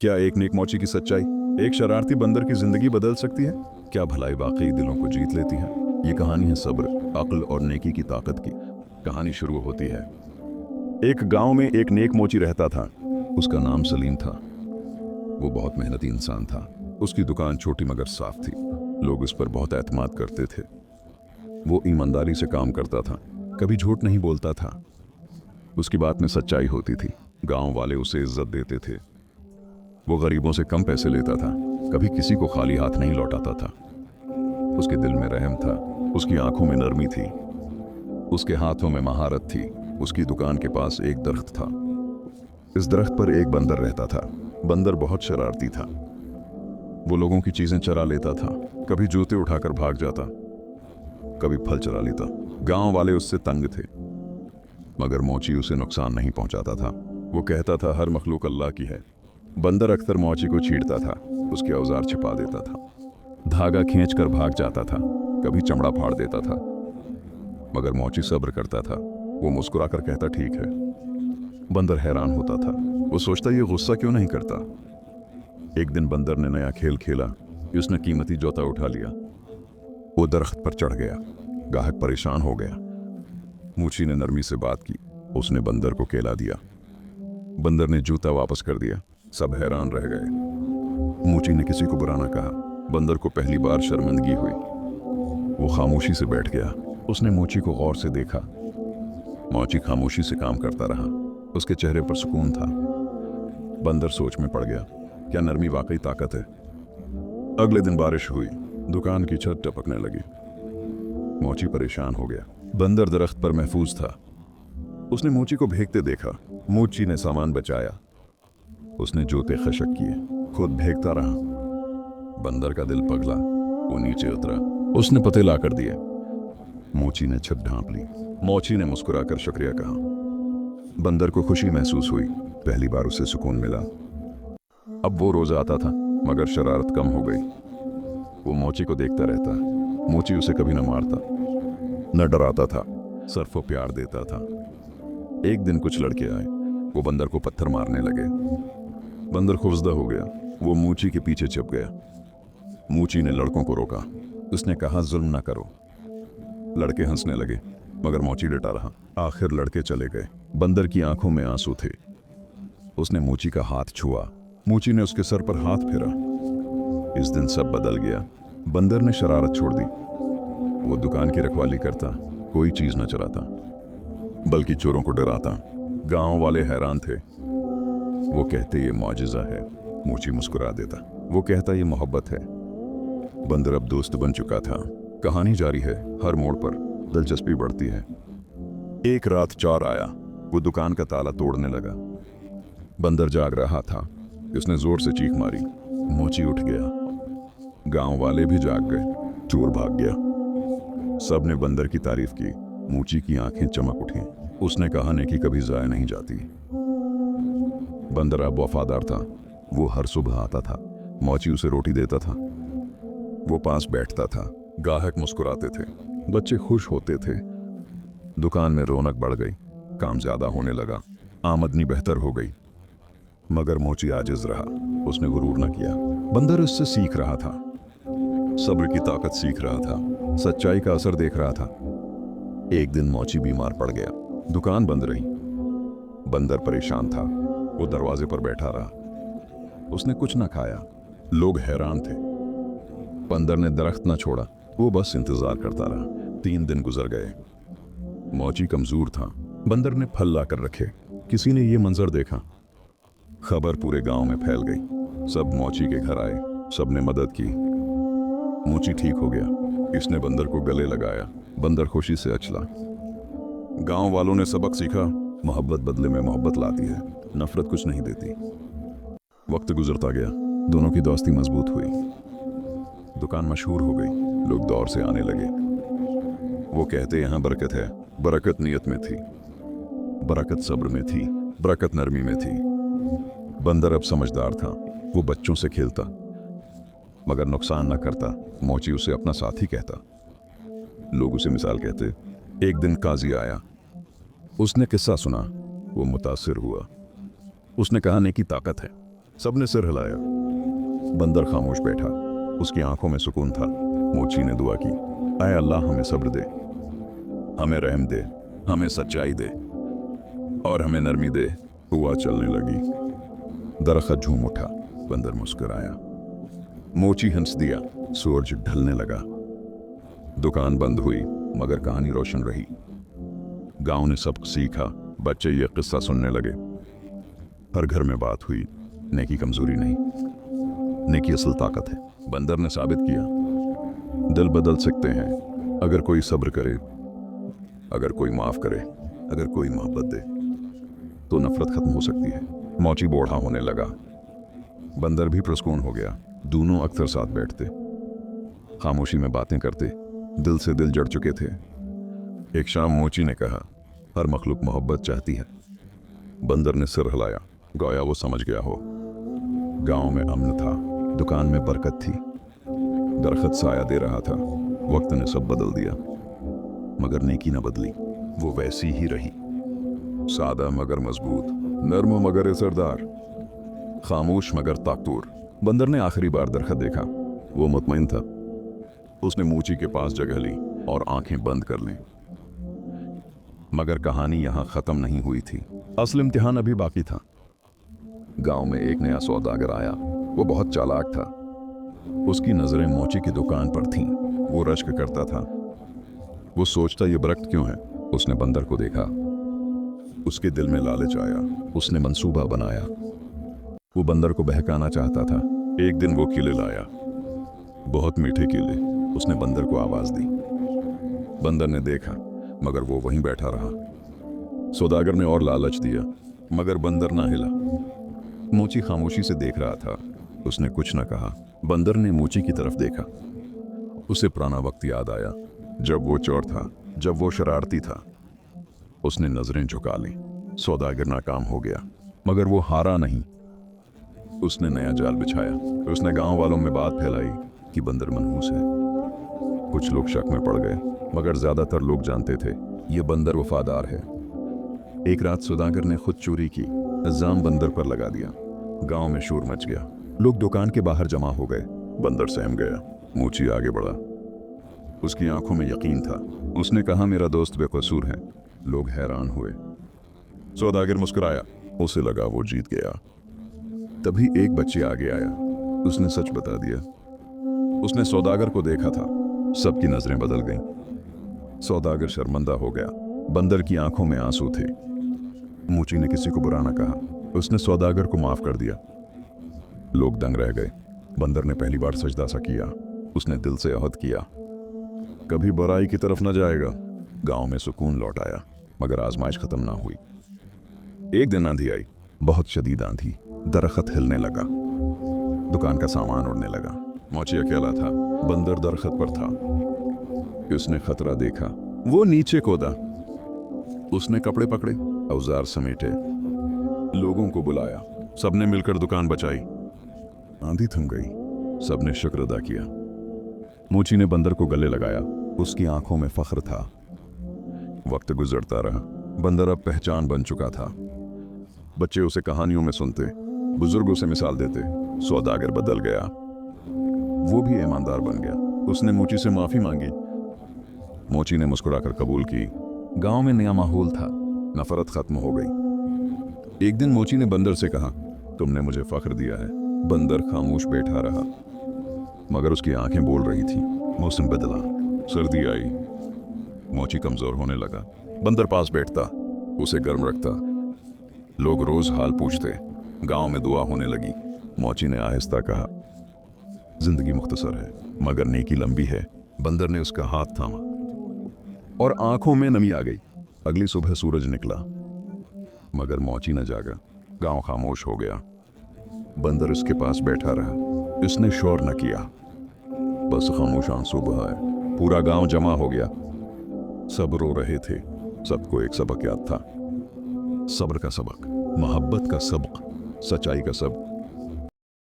क्या एक नेक मोची की सच्चाई, एक शरारती बंदर की जिंदगी बदल सकती है? क्या भलाई वाकई दिलों को जीत लेती है? ये कहानी है सब्र, अक्ल और नेकी की ताकत की। कहानी शुरू होती है। एक गांव में एक नेक मोची रहता था। उसका नाम सलीम था। वो बहुत मेहनती इंसान था। उसकी दुकान छोटी मगर साफ थी। लोग उस पर बहुत एतमाद करते थे। वो ईमानदारी से काम करता था, कभी झूठ नहीं बोलता था। उसकी बात में सच्चाई होती थी। गांव वाले उसे इज्जत देते थे। वो गरीबों से कम पैसे लेता था, कभी किसी को खाली हाथ नहीं लौटाता था। उसके दिल में रहम था, उसकी आंखों में नरमी थी, उसके हाथों में महारत थी। उसकी दुकान के पास एक दरख्त था। इस दरख्त पर एक बंदर रहता था। बंदर बहुत शरारती था। वो लोगों की चीजें चरा लेता था, कभी जूते उठाकर भाग जाता, कभी फल चरा लेता। गांव वाले उससे तंग थे, मगर मोची उसे नुकसान नहीं पहुंचाता था। वो कहता था हर मखलूक अल्लाह की है। बंदर अक्सर मोची को छींटता था, उसके औजार छिपा देता था, धागा खींच कर भाग जाता था, कभी चमड़ा फाड़ देता था। मगर मोची सब्र करता था। वो मुस्कुराकर कहता ठीक है। बंदर हैरान होता था। वो सोचता ये गुस्सा क्यों नहीं करता। एक दिन बंदर ने नया खेल खेला कि उसने कीमती जूता उठा लिया। वो दरख्त पर चढ़ गया। गाहक परेशान हो गया। मूची ने नरमी से बात की। उसने बंदर को केला दिया। बंदर ने जूता वापस कर दिया। सब हैरान रह गए। मूची ने किसी को बुरा ना कहा। बंदर को पहली बार शर्मिंदगी हुई। वो खामोशी से बैठ गया। उसने मोची को गौर से देखा। मोची खामोशी से काम करता रहा। उसके चेहरे पर सुकून था। बंदर सोच में पड़ गया, क्या नरमी वाकई ताकत है। अगले दिन बारिश हुई। दुकान की छत टपकने लगी। मोची परेशान हो गया। बंदर दरख्त पर महफूज था। उसने मोची को भीगते देखा। मोची ने सामान बचाया। उसने जूते खशक किए, खुद भीगता रहा। बंदर का दिल पगला। वो नीचे उतरा। उसने पते ला कर दिए। मोची ने छत ढांप ली। मोची ने मुस्कुराकर शुक्रिया कहा। बंदर को खुशी महसूस हुई। पहली बार उसे सुकून मिला। अब वो रोज आता था, मगर शरारत कम हो गई। वो मोची को देखता रहता। मोची उसे कभी न मारता, न डराता था, सिर्फ वो प्यार देता था। एक दिन कुछ लड़के आए। वो बंदर को पत्थर मारने लगे। बंदर खौफजदा हो गया। वो मूची के पीछे छिप गया। मूची ने लड़कों को रोका। उसने कहा जुल्म ना करो। लड़के हंसने लगे, मगर मोची डटा रहा। आखिर लड़के चले गए। बंदर की आंखों में आंसू थे। उसने मूची का हाथ छुआ। मूची ने उसके सर पर हाथ फेरा। इस दिन सब बदल गया। बंदर ने शरारत छोड़ दी। वो दुकान की रखवाली करता, कोई चीज न चराता, बल्कि चोरों को डराता। गांव वाले हैरान थे। वो कहते ये मौजिज़ा है। मूची मुस्कुरा देता। वो कहता ये मोहब्बत है। बंदर अब दोस्त बन चुका था। कहानी जारी है। हर मोड़ पर दिलचस्पी बढ़ती है। एक रात चोर आया। वो दुकान का ताला तोड़ने लगा। बंदर जाग रहा था। उसने जोर से चीख मारी। मोची उठ गया। गांव वाले भी जाग गए। चोर भाग गया। सबने बंदर की तारीफ की। मूची की आंखें चमक उठी। उसने कहा नेकी कभी जाया नहीं जाती। बंदर अब वफादार था। वो हर सुबह आता था। मोची उसे रोटी देता था। वो पास बैठता था। गाहक मुस्कुराते थे। बच्चे खुश होते थे। दुकान में रौनक बढ़ गई। काम ज्यादा होने लगा। आमदनी बेहतर हो गई। मगर मोची आजिज रहा। उसने गुरूर न किया। बंदर उससे सीख रहा था। सब्र की ताकत सीख रहा था। सच्चाई का असर देख रहा था। एक दिन मोची बीमार पड़ गया। दुकान बंद रही। बंदर परेशान था। वो दरवाजे पर बैठा रहा। उसने कुछ न खाया। लोग हैरान थे। बंदर ने दरख्त न छोड़ा। वो बस इंतजार करता रहा। 3 दिन गुजर गए। मोची कमजोर था। बंदर ने फल लाकर रखे। किसी ने ये मंजर देखा। खबर पूरे गांव में फैल गई। सब मोची के घर आए। सबने मदद की। मोची ठीक हो गया। इसने बंदर को गले लगाया। बंदर खुशी से अचला। गांव वालों ने सबक सीखा, मोहब्बत बदले में मोहब्बत लाती है, नफरत कुछ नहीं देती। वक्त गुजरता गया। दोनों की दोस्ती मजबूत हुई। दुकान मशहूर हो गई। लोग दौर से आने लगे। वो कहते यहाँ बरकत है। बरकत नियत में थी। बरकत सब्र में थी। बरकत नरमी में थी। बंदर अब समझदार था। वो बच्चों से खेलता, मगर नुकसान न करता। मोची उसे अपना साथी कहता। लोग उसे मिसाल कहते। एक दिन काजी आया। उसने किस्सा सुना। वो मुतासिर हुआ। उसने कहा नेकी ताकत है। सबने सिर हिलाया। बंदर खामोश बैठा, उसकी आंखों में सुकून था। मोची ने दुआ की, आए अल्लाह हमें सब्र दे, हमें रहम दे, हमें सच्चाई दे और हमें नरमी दे। हुआ चलने लगी। दरख्त झूम उठा, बंदर मुस्कुराया। मोची हंस दिया। सूरज ढलने लगा। दुकान बंद हुई मगर कहानी रोशन रही। गांव ने सबक सीखा, बच्चे ये किस्सा सुनने लगे। हर घर में बात हुई, नेकी कमजोरी नहीं, नेकी असल ताकत है। बंदर ने साबित किया, दिल बदल सकते हैं अगर कोई सब्र करे, अगर कोई माफ करे, अगर कोई मोहब्बत दे तो नफरत खत्म हो सकती है। मोची बूढ़ा होने लगा, बंदर भी पुरस्कून हो गया। दोनों अक्सर साथ बैठते, खामोशी में बातें करते, दिल से दिल जुड़ चुके थे। एक शाम मोची ने कहा, हर मखलूक मोहब्बत चाहती है। बंदर ने सिर हिलाया, गोया वो समझ गया हो। गांव में अमन था, दुकान में बरकत थी, दरख्त साया दे रहा था। वक्त ने सब बदल दिया मगर नेकी न बदली, वो वैसी ही रही। सादा मगर मजबूत, नर्म मगर असरदार, खामोश मगर ताकतूर। बंदर ने आखिरी बार दरख्त देखा, वो मुतमईन था। उसने मोची के पास जगह ली और आंखें बंद कर लीं। मगर कहानी यहां खत्म नहीं हुई थी, असल इम्तिहान अभी बाकी था। गांव में एक नया सौदागर आया, वो बहुत चालाक था। उसकी नजरें मोची की दुकान पर थीं। वो रश्क करता था, वो सोचता ये दरख्त क्यों है। उसने बंदर को देखा, उसके दिल में लालच आया। उसने मंसूबा बनाया, वो बंदर को बहकाना चाहता था। एक दिन वो केले लाया, बहुत मीठे केले। उसने बंदर को आवाज दी। बंदर ने देखा मगर वो वहीं बैठा रहा। सौदागर ने और लालच दिया मगर बंदर ना हिला। मोची खामोशी से देख रहा था, उसने कुछ न कहा। बंदर ने मोची की तरफ देखा, उसे पुराना वक्त याद आया, जब वो चोर था, जब वो शरारती था। उसने नजरें झुका ली। सौदागर नाकाम हो गया मगर वो हारा नहीं। उसने नया जाल बिछाया। उसने गांव वालों में बात फैलाई कि बंदर मनहूस है। कुछ लोग शक में पड़ गए मगर ज्यादातर लोग जानते थे ये बंदर वफादार है। एक रात सौदागर ने खुद चोरी की, इल्जाम बंदर पर लगा दिया। गांव में शोर मच गया, लोग दुकान के बाहर जमा हो गए। बंदर सहम गया। मोची आगे बढ़ा, उसकी आंखों में यकीन था। उसने कहा, मेरा दोस्त बेकसूर है। लोग हैरान हुए। सौदागर मुस्कुराया, उसे लगा वो जीत गया। तभी एक बच्चे आगे आया, उसने सच बता दिया। उसने सौदागर को देखा था, सबकी नजरें बदल गईं। सौदागर शर्मिंदा हो गया, बंदर की आंखों में आंसू थे। मोची ने किसी को बुरा न कहा, उसने सौदागर को माफ कर दिया। लोग दंग रह गए। बंदर ने पहली बार सजदा सा किया। उसने दिल से अहद किया, कभी बुराई की तरफ न जाएगा। गांव में सुकून लौट आया मगर आजमाइश खत्म ना हुई। एक दिन आंधी आई, बहुत शदीद आंधी। दरख्त हिलने लगा, दुकान का सामान उड़ने लगा। मोची अकेला था, बंदर दरख्त पर था। उसने खतरा देखा, वो नीचे कूदा। उसने कपड़े पकड़े, औजार समेटे, लोगों को बुलाया। सबने मिलकर दुकान बचाई। आंधी थम गई, सबने शुक्र अदा किया। मोची ने बंदर को गले लगाया, उसकी आंखों में फख्र था। वक्त गुजरता रहा, बंदर अब पहचान बन चुका था। बच्चे उसे कहानियों में सुनते, बुजुर्ग उसे मिसाल देते। सौदागर बदल गया, वो भी ईमानदार बन गया। उसने मोची से माफी मांगी, मोची ने मुस्कुराकर कबूल की। गांव में नया माहौल था, नफरत खत्म हो गई। एक दिन मोची ने बंदर से कहा, तुमने मुझे फख्र दिया है। बंदर खामोश बैठा रहा मगर उसकी आंखें बोल रही थी। मौसम बदला, सर्दी आई, मोची कमजोर होने लगा। बंदर पास बैठता, उसे गर्म रखता। लोग रोज हाल पूछते। गांव में दुआ होने लगी। मोची ने आहिस्ता कहा, जिंदगी मुख्तसर है मगर नेकी लंबी है। बंदर ने उसका हाथ थामा और आंखों में नमी आ गई। अगली सुबह सूरज निकला मगर मोची न जागा। गांव खामोश हो गया। बंदर उसके पास बैठा रहा, इसने शोर न किया, बस खामोश आंसू बहाए। पूरा गांव जमा हो गया, सब रो रहे थे। सबको एक सबक याद था, सब्र का सबक, मोहब्बत का सबक, सच्चाई का सबक।